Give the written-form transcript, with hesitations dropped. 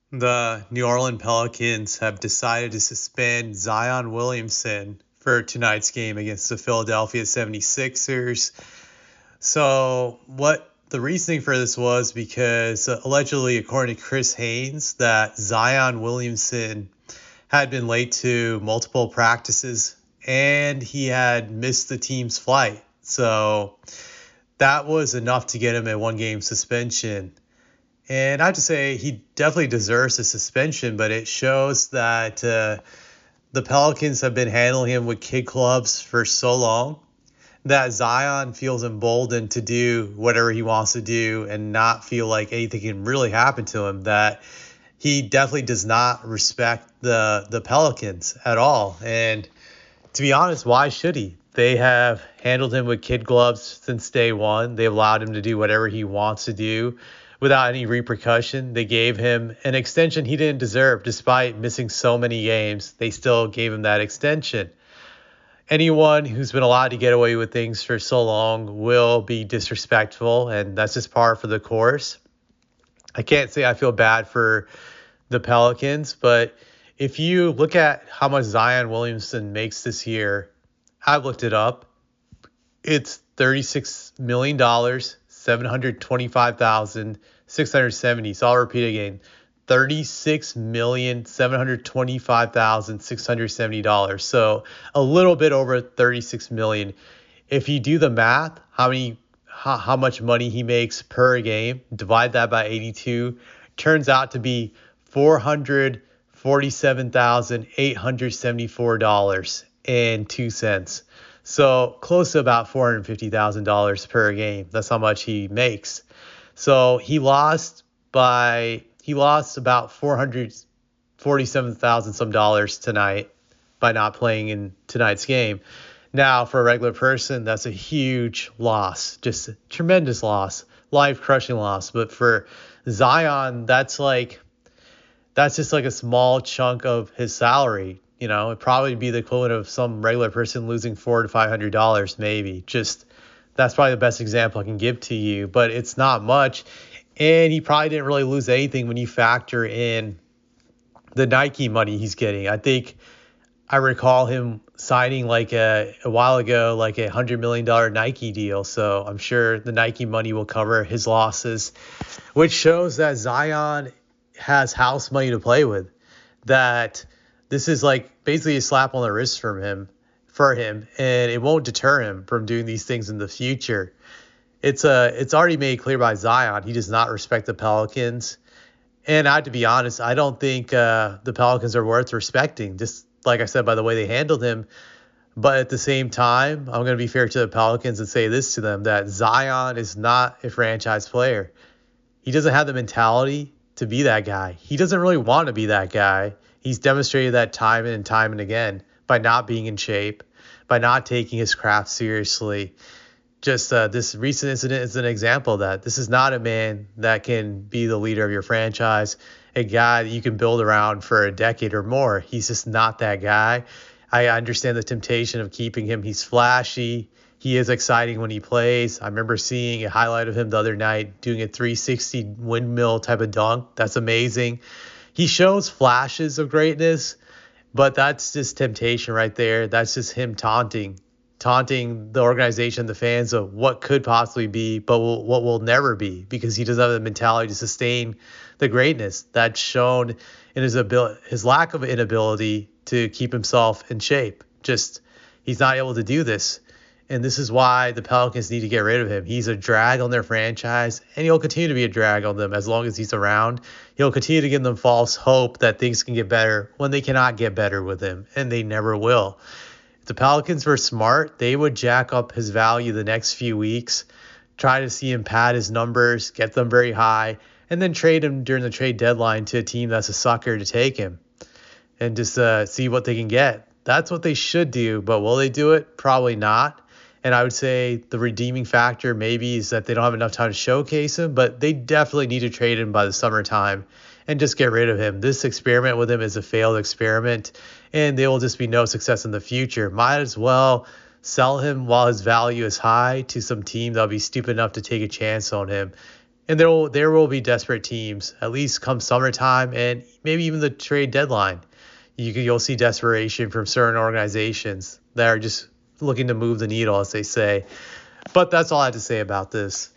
The New Orleans Pelicans have decided to suspend Zion Williamson for tonight's game against the Philadelphia 76ers. So, what the reasoning for this was because allegedly, according to Chris Haynes, that Zion Williamson had been late to multiple practices and he had missed the team's flight. So, that was enough to get him a 1 game suspension. And I have to say, he definitely deserves a suspension, but it shows that the Pelicans have been handling him with kid gloves for so long that Zion feels emboldened to do whatever he wants to do and not feel like anything can really happen to him. That he definitely does not respect the Pelicans at all. And to be honest, why should he? They have handled him with kid gloves since day one. They allowed him to do whatever he wants to do without any repercussion. They gave him an extension he didn't deserve. Despite missing so many games, they still gave him that extension. Anyone who's been allowed to get away with things for so long will be disrespectful, and that's just par for the course. I can't say I feel bad for the Pelicans, but if you look at how much Zion Williamson makes this year, I've looked it up. It's $36 million, 725,670. So I'll repeat again. $36,725,670. So a little bit over 36 million. If you do the math, how much money he makes per game, divide that by 82, turns out to be $447,874.02. So close to about $450,000 per game. That's how much he makes. So he lost about 447,000 some dollars tonight by not playing in tonight's game. Now, for a regular person, that's a huge loss, just a tremendous loss, life-crushing loss. But for Zion, that's just like a small chunk of his salary. It'd probably be the equivalent of some regular person losing $400 to $500, maybe. Just that's probably the best example I can give to you, but it's not much. And he probably didn't really lose anything when you factor in the Nike money he's getting. I think I recall him signing like a while ago, like $100 million Nike deal. So I'm sure the Nike money will cover his losses, which shows that Zion has house money to play with. That this is like basically a slap on the wrist for him, and it won't deter him from doing these things in the future. It's already made clear by Zion he does not respect the Pelicans, and I have to be honest, I don't think the Pelicans are worth respecting. Just like I said, by the way they handled him. But at the same time, I'm going to be fair to the Pelicans and say this to them, that Zion is not a franchise player. He doesn't have the mentality to be that guy. He doesn't really want to be that guy. He's demonstrated that time and time and again by not being in shape, by not taking his craft seriously. Just this recent incident is an example of that. This is not a man that can be the leader of your franchise, a guy that you can build around for a decade or more. He's just not that guy. I understand the temptation of keeping him. He's flashy. He is exciting when he plays. I remember seeing a highlight of him the other night doing a 360 windmill type of dunk. That's amazing. He shows flashes of greatness, but that's just temptation right there. That's just him taunting the organization, the fans of what could possibly be, but what will never be, because he doesn't have the mentality to sustain the greatness that's shown in his lack of inability to keep himself in shape. Just he's not able to do this. And this is why the Pelicans need to get rid of him. He's a drag on their franchise, and he'll continue to be a drag on them as long as he's around. He'll continue to give them false hope that things can get better when they cannot get better with him, and they never will. If the Pelicans were smart, they would jack up his value the next few weeks, try to see him pad his numbers, get them very high, and then trade him during the trade deadline to a team that's a sucker to take him and just see what they can get. That's what they should do, but will they do it? Probably not. And I would say the redeeming factor maybe is that they don't have enough time to showcase him, but they definitely need to trade him by the summertime and just get rid of him. This experiment with him is a failed experiment, and there will just be no success in the future. Might as well sell him while his value is high to some team that'll be stupid enough to take a chance on him. And there will be desperate teams, at least come summertime and maybe even the trade deadline. You'll see desperation from certain organizations that are just looking to move the needle, as they say. But that's all I have to say about this.